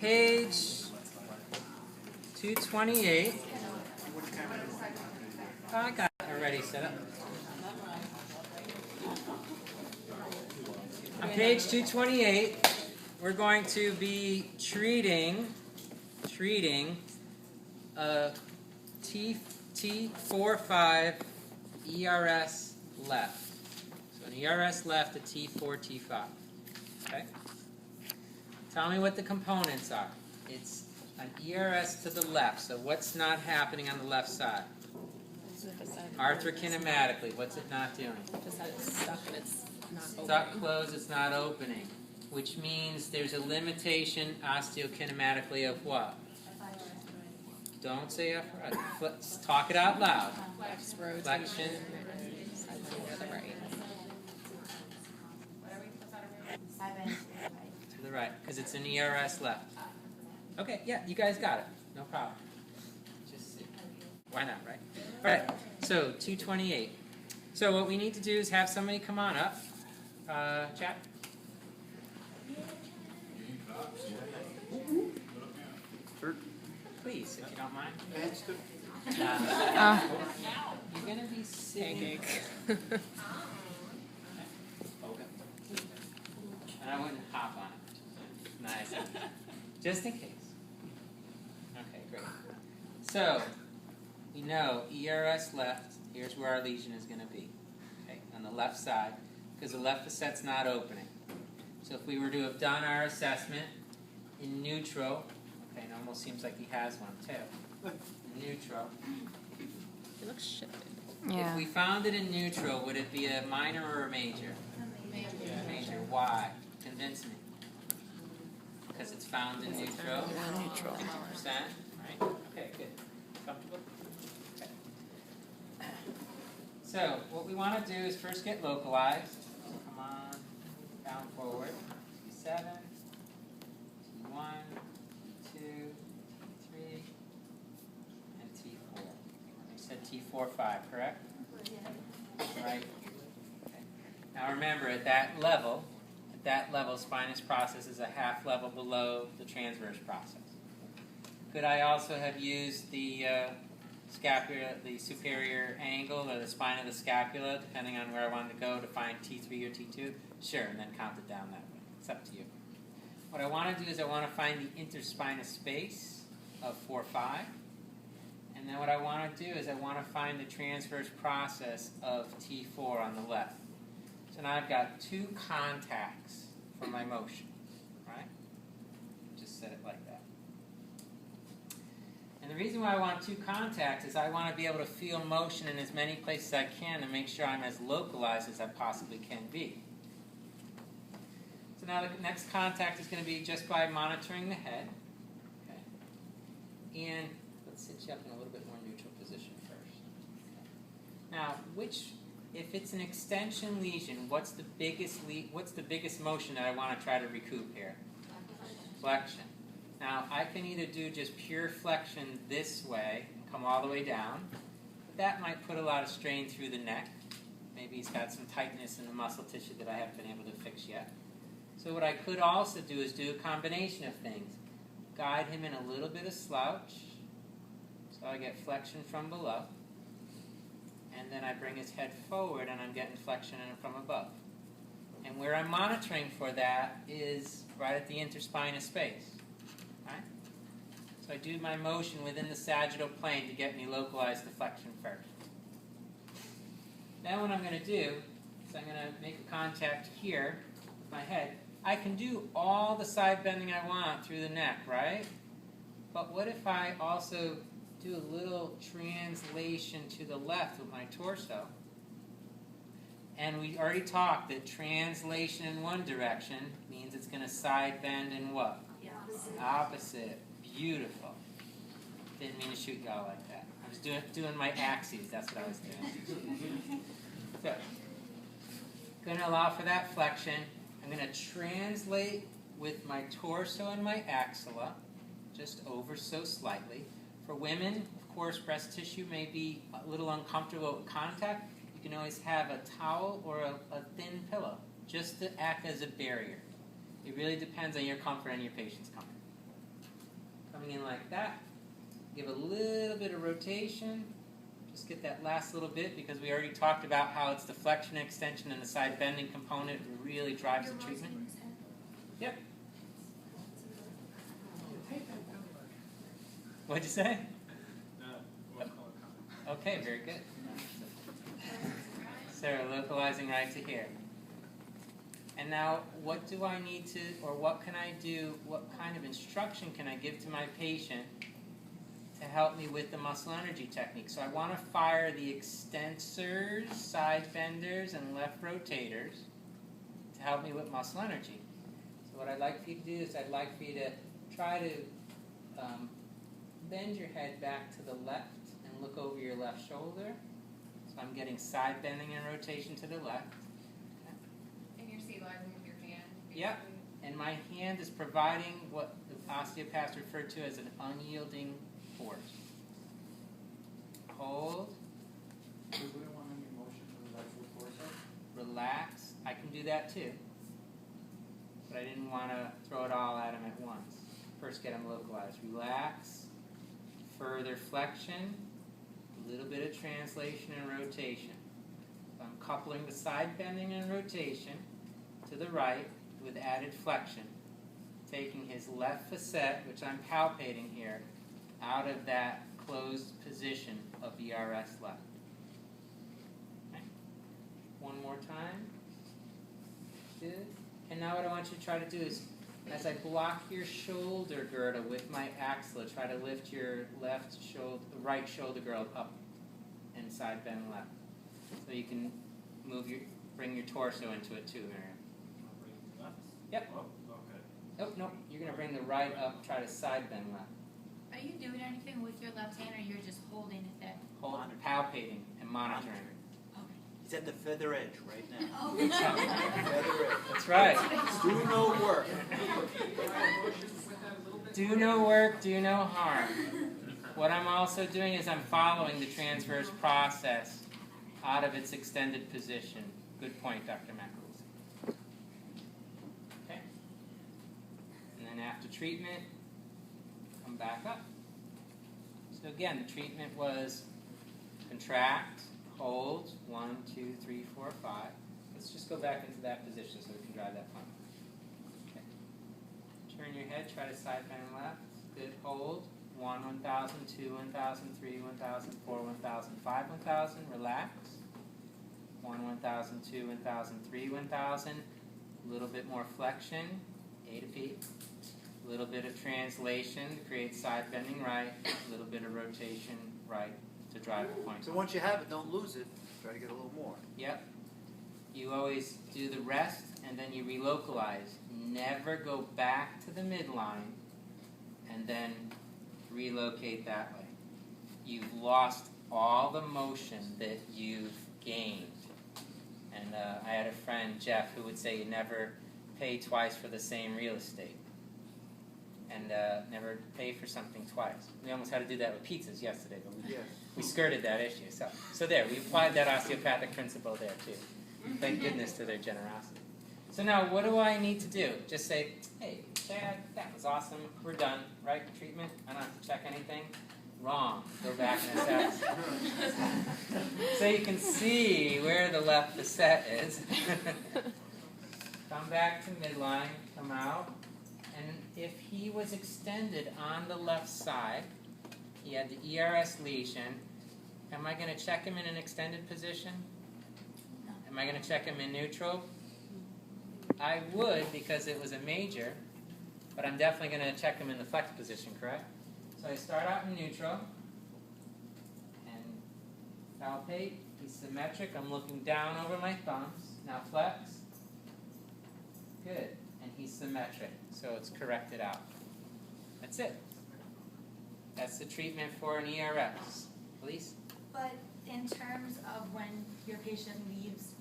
Page 228. Oh, I got it already set up. On page 228, we're going to be treating a T4-5 ERS left. So an ERS left, a T4-T5. Okay? Tell me what the components are. It's an ERS to the left. So what's not happening on the left side? Arthrokinematically, what's it not doing? Just had it stuck and it's not opening. Stuck closed, it's not opening. Which means there's a limitation osteokinematically of what? Don't say F right. Let's talk it out loud. Flexion. To the right, because it's an ERS left. Okay, yeah, you guys got it. No problem. Just see. Why not, right? All right, so 228. So what we need to do is have somebody come on up. Jack? Please, if you don't mind. You're going to be sitting. And I wouldn't hop on it. Nice. Just in case. Okay, great. So, we know ERS left, here's where our lesion is going to be. Okay, on the left side, because the left facet's not opening. So if we were to have done our assessment in neutral, okay, it almost seems like he has one too. In neutral. It looks shifted. Yeah. If we found it in neutral, would it be a minor or a major? Major. Why? Convince me. Because it's found in neutral? Neutral. 50%? Right? Okay, good. Comfortable? Okay. So, what we want to do is first get localized. So come on, down forward. T7, T1, T2, T3, and T4. You said T4-5, correct? Right? Okay. Now remember, at that level, spinous process is a half level below the transverse process. Could I also have used the scapula, the superior angle, or the spine of the scapula, depending on where I wanted to go, to find T3 or T2? Sure, and then count it down that way. It's up to you. What I want to do is I want to find the interspinous space of 4-5. And then what I want to do is I want to find the transverse process of T4 on the left. So now I've got two contacts for my motion, right? Just set it like that. And the reason why I want two contacts is I want to be able to feel motion in as many places as I can to make sure I'm as localized as I possibly can be. So now the next contact is going to be just by monitoring the head. Okay. And let's sit you up in a little bit more neutral position first. Okay. Now, if it's an extension lesion, what's the biggest motion that I want to try to recoup here? Flexion. Now, I can either do just pure flexion this way and come all the way down, but that might put a lot of strain through the neck. Maybe he's got some tightness in the muscle tissue that I haven't been able to fix yet. So what I could also do is do a combination of things. Guide him in a little bit of slouch, so I get flexion from below. And then I bring his head forward and I'm getting flexion in from above. And where I'm monitoring for that is right at the interspinous space. Right? So I do my motion within the sagittal plane to get me localized to flexion first. Then what I'm going to do is I'm going to make a contact here with my head. I can do all the side bending I want through the neck, right? But what if I also do a little translation to the left with my torso? And we already talked that translation in one direction means it's going to side bend in what? Opposite. Beautiful. Didn't mean to shoot y'all like that. I was doing my axes. That's what I was doing. So, going to allow for that flexion. I'm going to translate with my torso and my axilla, just over so slightly. For women, of course, breast tissue may be a little uncomfortable with contact. You can always have a towel or a thin pillow, just to act as a barrier. It really depends on your comfort and your patient's comfort. Coming in like that. Give a little bit of rotation. Just get that last little bit because we already talked about how it's the flexion and extension and the side bending component that really drives the treatment. Yep. What'd you say? Okay, very good. Sarah, localizing right to here. And now, what do I need to, or what can I do, what kind of instruction can I give to my patient to help me with the muscle energy technique? So I want to fire the extensors, side benders, and left rotators to help me with muscle energy. So what I'd like for you to do is I'd like for you to try to bend your head back to the left and look over your left shoulder. So I'm getting side bending and rotation to the left. Okay. And you're stabilizing with your hand? Basically. Yep. And my hand is providing what the osteopaths refer to as an unyielding force. Hold. We wouldn't want any motion to the lateral torso? Relax. I can do that too. But I didn't want to throw it all at him at once. First get him localized. Relax. Further flexion. A little bit of translation and rotation. So I'm coupling the side bending and rotation to the right with added flexion. Taking his left facet, which I'm palpating here, out of that closed position of ERS left. Okay. One more time. Good. And now what I want you to try to do is, as I block your shoulder girdle with my axilla, try to lift your right shoulder girdle up and side bend left. So you can bring your torso into it too, Miriam. Left? Yep. Oh, okay. Nope, nope. You're going to bring the right up, try to side bend left. Are you doing anything with your left hand, or you're just holding it there? Hold, palpating and monitoring. He's at the feather edge right now. Oh, Feather edge. That's right. Do no work. Do no work, do no harm. What I'm also doing is I'm following the transverse process out of its extended position. Good point, Dr. Mackles. Okay. And then after treatment, come back up. So again, the treatment was contract, hold, 1, 2, 3, 4, 5. Let's just go back into that position so we can drive that pump. Okay. Turn your head, try to side bend left. Good, hold. 1, 1,000, 2, 1,000, 3, 1,000, 4, 1,000, 5, 1,000. Relax. 1, 1,000, 2, 1,000, 3, 1,000. A little bit more flexion, A to P. A little bit of translation to create side bending right. A little bit of rotation right to drive the point. So once you have it, don't lose it. Try to get a little more. Yep. You always do the rest and then you relocalize. Never go back to the midline and then relocate that way. You've lost all the motion that you've gained. And I had a friend, Jeff, who would say you never pay twice for the same real estate. And never pay for something twice. We almost had to do that with pizzas yesterday, but we skirted that issue. So there, we applied that osteopathic principle there too. Thank goodness to their generosity. So now, what do I need to do? Just say, hey, Chad, that was awesome. We're done, right? Treatment? I don't have to check anything? Wrong. Go back and assess. So you can see where the left facet is. Come back to midline, come out. And if he was extended on the left side, he had the ERS lesion, am I going to check him in an extended position? No. Am I going to check him in neutral? I would because it was a major, but I'm definitely going to check him in the flex position, correct? So I start out in neutral, and palpate, he's symmetric, I'm looking down over my thumbs, now flex, good, and he's symmetric, so it's corrected out. That's it. That's the treatment for an ERS. Please? But in terms of when your patient leaves